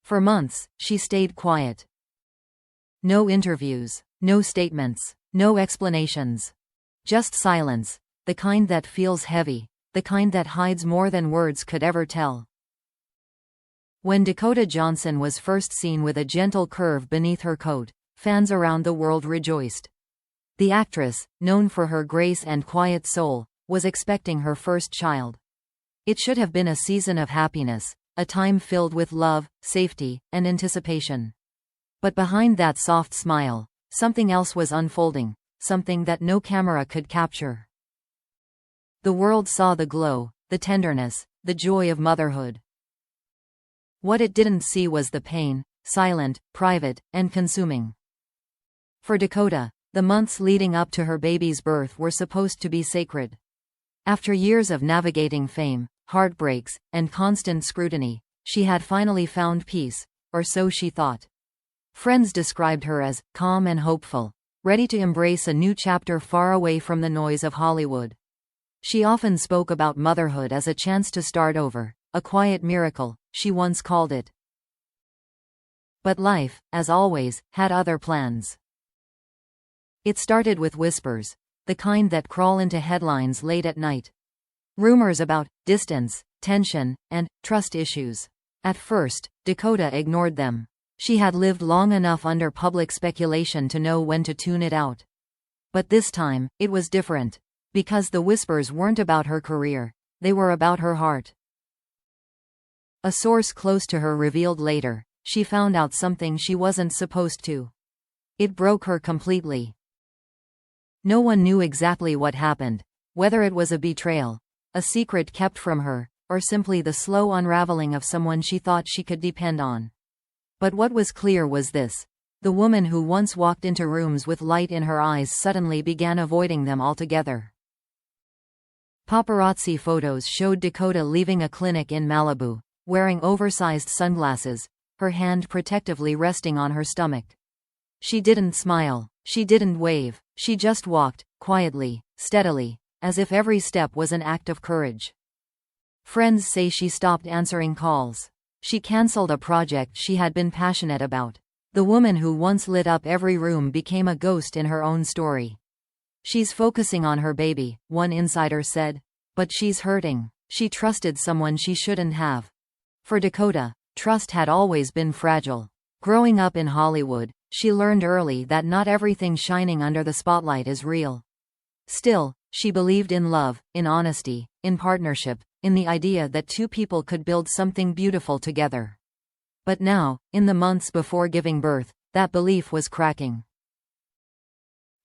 For months, she stayed quiet. No interviews, no statements, no explanations. Just silence, the kind that feels heavy, the kind that hides more than words could ever tell. When Dakota Johnson was first seen with a gentle curve beneath her coat, fans around the world rejoiced. The actress, known for her grace and quiet soul, was expecting her first child. It should have been a season of happiness, a time filled with love, safety, and anticipation. But behind that soft smile, something else was unfolding, something that no camera could capture. The world saw the glow, the tenderness, the joy of motherhood. What it didn't see was the pain, silent, private, and consuming. For Dakota, the months leading up to her baby's birth were supposed to be sacred. After years of navigating fame, heartbreaks, and constant scrutiny, she had finally found peace, or so she thought. Friends described her as calm and hopeful, ready to embrace a new chapter far away from the noise of Hollywood. She often spoke about motherhood as a chance to start over, a quiet miracle, she once called it. But life, as always, had other plans. It started with whispers, the kind that crawl into headlines late at night. Rumors about distance, tension, and trust issues. At first, Dakota ignored them. She had lived long enough under public speculation to know when to tune it out. But this time, it was different. Because the whispers weren't about her career, they were about her heart. A source close to her revealed later, she found out something she wasn't supposed to. It broke her completely. No one knew exactly what happened, whether it was a betrayal, a secret kept from her, or simply the slow unraveling of someone she thought she could depend on. But what was clear was this: the woman who once walked into rooms with light in her eyes suddenly began avoiding them altogether. Paparazzi photos showed Dakota leaving a clinic in Malibu, wearing oversized sunglasses, her hand protectively resting on her stomach. She didn't smile, she didn't wave, she just walked, quietly, steadily, as if every step was an act of courage. Friends say she stopped answering calls. She canceled a project she had been passionate about. The woman who once lit up every room became a ghost in her own story. She's focusing on her baby, one insider said. But she's hurting. She trusted someone she shouldn't have. For Dakota, trust had always been fragile. Growing up in Hollywood, she learned early that not everything shining under the spotlight is real. Still, she believed in love, in honesty, in partnership, in the idea that two people could build something beautiful together. But now, in the months before giving birth, that belief was cracking.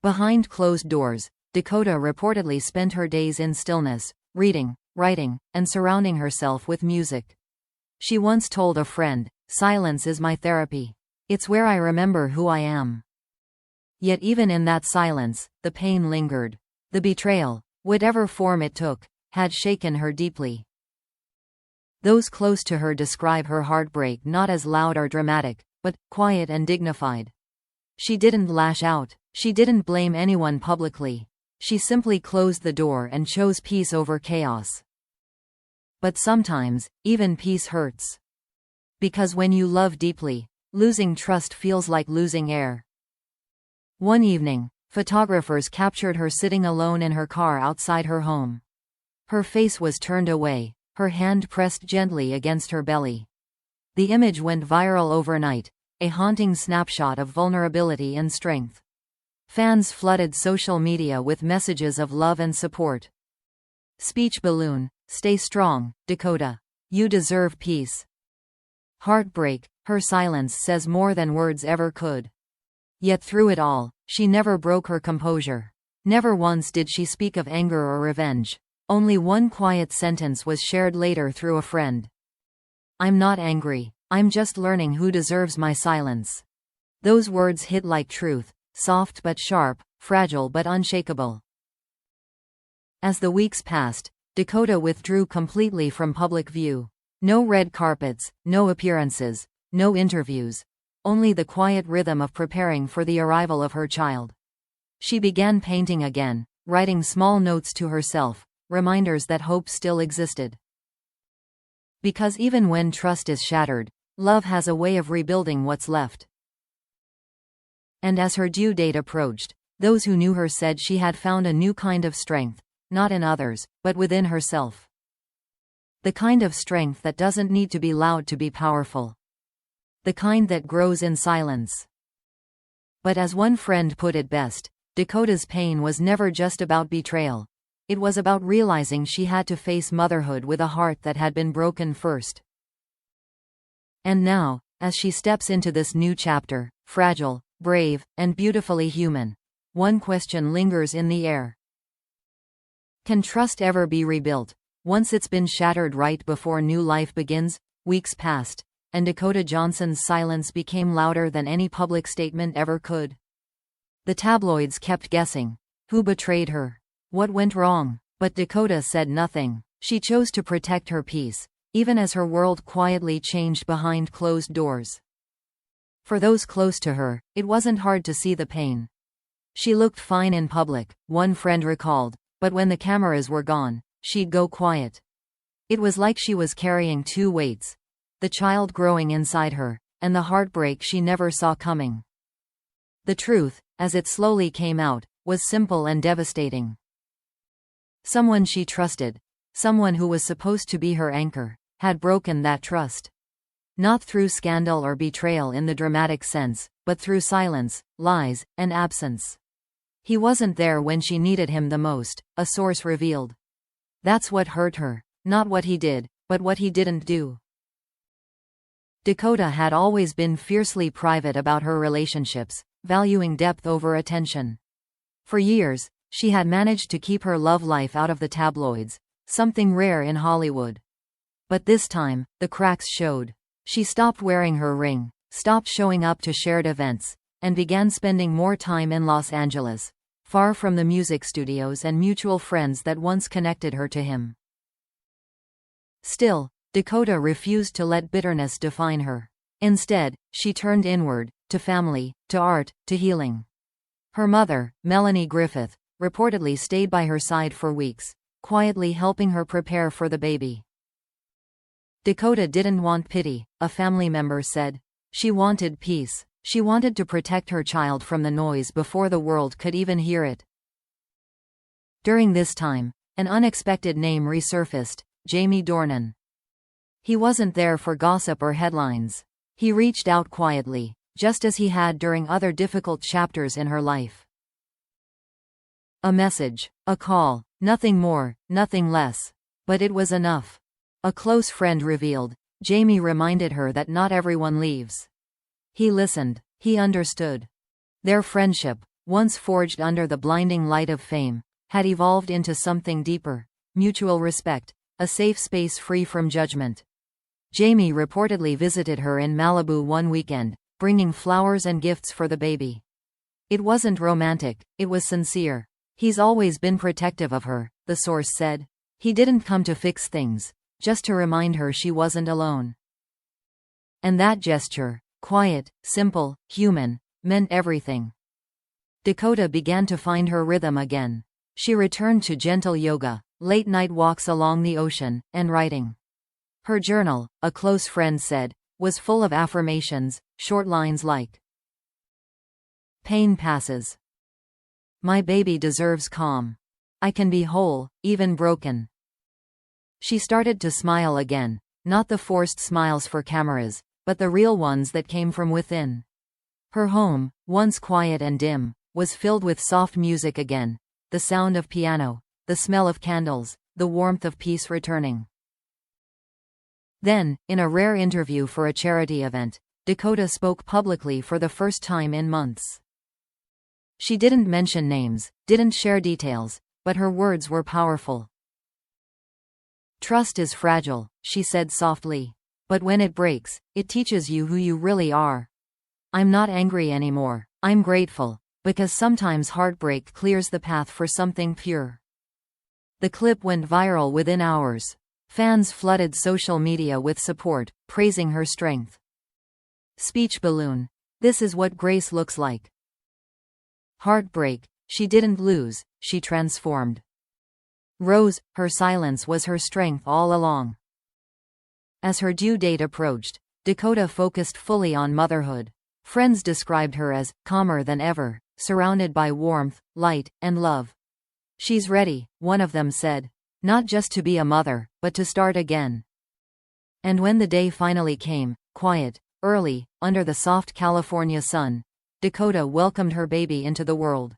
Behind closed doors, Dakota reportedly spent her days in stillness, reading, writing, and surrounding herself with music. She once told a friend, "Silence is my therapy. It's where I remember who I am." Yet even in that silence, the pain lingered. The betrayal, whatever form it took, had shaken her deeply. Those close to her describe her heartbreak not as loud or dramatic, but quiet and dignified. She didn't lash out, she didn't blame anyone publicly. She simply closed the door and chose peace over chaos. But sometimes, even peace hurts. Because when you love deeply, losing trust feels like losing air. One evening, photographers captured her sitting alone in her car outside her home. Her face was turned away, her hand pressed gently against her belly. The image went viral overnight, a haunting snapshot of vulnerability and strength. Fans flooded social media with messages of love and support. Speech balloon: "Stay strong, Dakota. You deserve peace." Heartbreak: "Her silence says more than words ever could." Yet through it all, she never broke her composure. Never once did she speak of anger or revenge. Only one quiet sentence was shared later through a friend. "I'm not angry. I'm just learning who deserves my silence." Those words hit like truth, soft but sharp, fragile but unshakable. As the weeks passed, Dakota withdrew completely from public view. No red carpets, no appearances, no interviews. Only the quiet rhythm of preparing for the arrival of her child. She began painting again, writing small notes to herself, reminders that hope still existed. Because even when trust is shattered, Love has a way of rebuilding what's left. And as her due date approached, those who knew her said she had found a new kind of strength, not in others, but within herself. The kind of strength that doesn't need to be loud to be powerful. The kind that grows in silence. But as one friend put it best, Dakota's pain was never just about betrayal. It was about realizing she had to face motherhood with a heart that had been broken first. And now, as she steps into this new chapter, fragile, brave, and beautifully human, one question lingers in the air. Can trust ever be rebuilt? Once it's been shattered right before new life begins? Weeks passed, and Dakota Johnson's silence became louder than any public statement ever could. The tabloids kept guessing. Who betrayed her? What went wrong? But Dakota said nothing. She chose to protect her peace, even as her world quietly changed behind closed doors. For those close to her, it wasn't hard to see the pain. She looked fine in public, one friend recalled, but when the cameras were gone, she'd go quiet. It was like she was carrying two weights: the child growing inside her, and the heartbreak she never saw coming. The truth, as it slowly came out, was simple and devastating. Someone she trusted, someone who was supposed to be her anchor, had broken that trust. Not through scandal or betrayal in the dramatic sense, but through silence, lies, and absence. He wasn't there when she needed him the most, a source revealed. That's what hurt her, not what he did, but what he didn't do. Dakota had always been fiercely private about her relationships, valuing depth over attention. For years, she had managed to keep her love life out of the tabloids, something rare in Hollywood. But this time, the cracks showed. She stopped wearing her ring, stopped showing up to shared events, and began spending more time in Los Angeles, far from the music studios and mutual friends that once connected her to him. Still, Dakota refused to let bitterness define her. Instead, she turned inward, to family, to art, to healing. Her mother, Melanie Griffith, reportedly stayed by her side for weeks, quietly helping her prepare for the baby. Dakota didn't want pity, a family member said. She wanted peace. She wanted to protect her child from the noise before the world could even hear it. During this time, an unexpected name resurfaced: Jamie Dornan. He wasn't there for gossip or headlines. He reached out quietly, just as he had during other difficult chapters in her life. A message, a call, nothing more, nothing less. But it was enough. A close friend revealed. Jamie reminded her that not everyone leaves. He listened. He understood. Their friendship, once forged under the blinding light of fame, had evolved into something deeper: mutual respect, a safe space free from judgment. Jamie reportedly visited her in Malibu one weekend, bringing flowers and gifts for the baby. It wasn't romantic, it was sincere. He's always been protective of her, the source said. He didn't come to fix things, just to remind her she wasn't alone. And that gesture, quiet, simple, human, meant everything. Dakota began to find her rhythm again. She returned to gentle yoga, late-night walks along the ocean, and writing. Her journal, a close friend said, was full of affirmations, short lines like, "Pain passes. My baby deserves calm. I can be whole, even broken." She started to smile again, not the forced smiles for cameras, but the real ones that came from within. Her home, once quiet and dim, was filled with soft music again, the sound of piano, the smell of candles, the warmth of peace returning. Then, in a rare interview for a charity event, Dakota spoke publicly for the first time in months. She didn't mention names, didn't share details, but her words were powerful. "Trust is fragile," she said softly. "But when it breaks, it teaches you who you really are. I'm not angry anymore. I'm grateful, because sometimes heartbreak clears the path for something pure." The clip went viral within hours. Fans flooded social media with support, praising her strength. Speech balloon. This is what grace looks like. Heartbreak. She didn't lose, she transformed. Rose. Her silence was her strength all along. As her due date approached, Dakota focused fully on motherhood. Friends described her as calmer than ever, surrounded by warmth, light, and love. "She's ready," one of them said. "Not just to be a mother, but to start again." And when the day finally came, quiet, early, under the soft California sun, Dakota welcomed her baby into the world.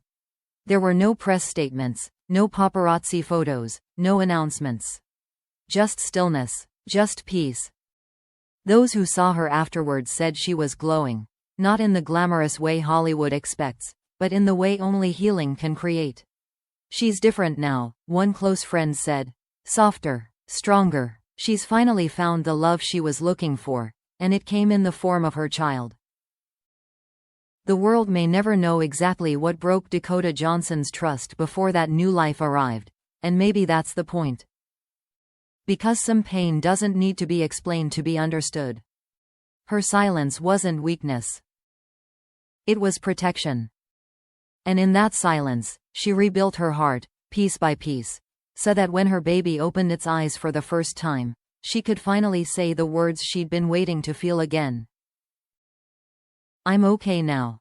There were no press statements, no paparazzi photos, no announcements. Just stillness, just peace. Those who saw her afterwards said she was glowing, not in the glamorous way Hollywood expects, but in the way only healing can create. "She's different now," one close friend said. "Softer, stronger. She's finally found the love she was looking for, and it came in the form of her child." The world may never know exactly what broke Dakota Johnson's trust before that new life arrived, and maybe that's the point. Because some pain doesn't need to be explained to be understood. Her silence wasn't weakness. It was protection. And in that silence, she rebuilt her heart, piece by piece, so that when her baby opened its eyes for the first time, she could finally say the words she'd been waiting to feel again. "I'm okay now."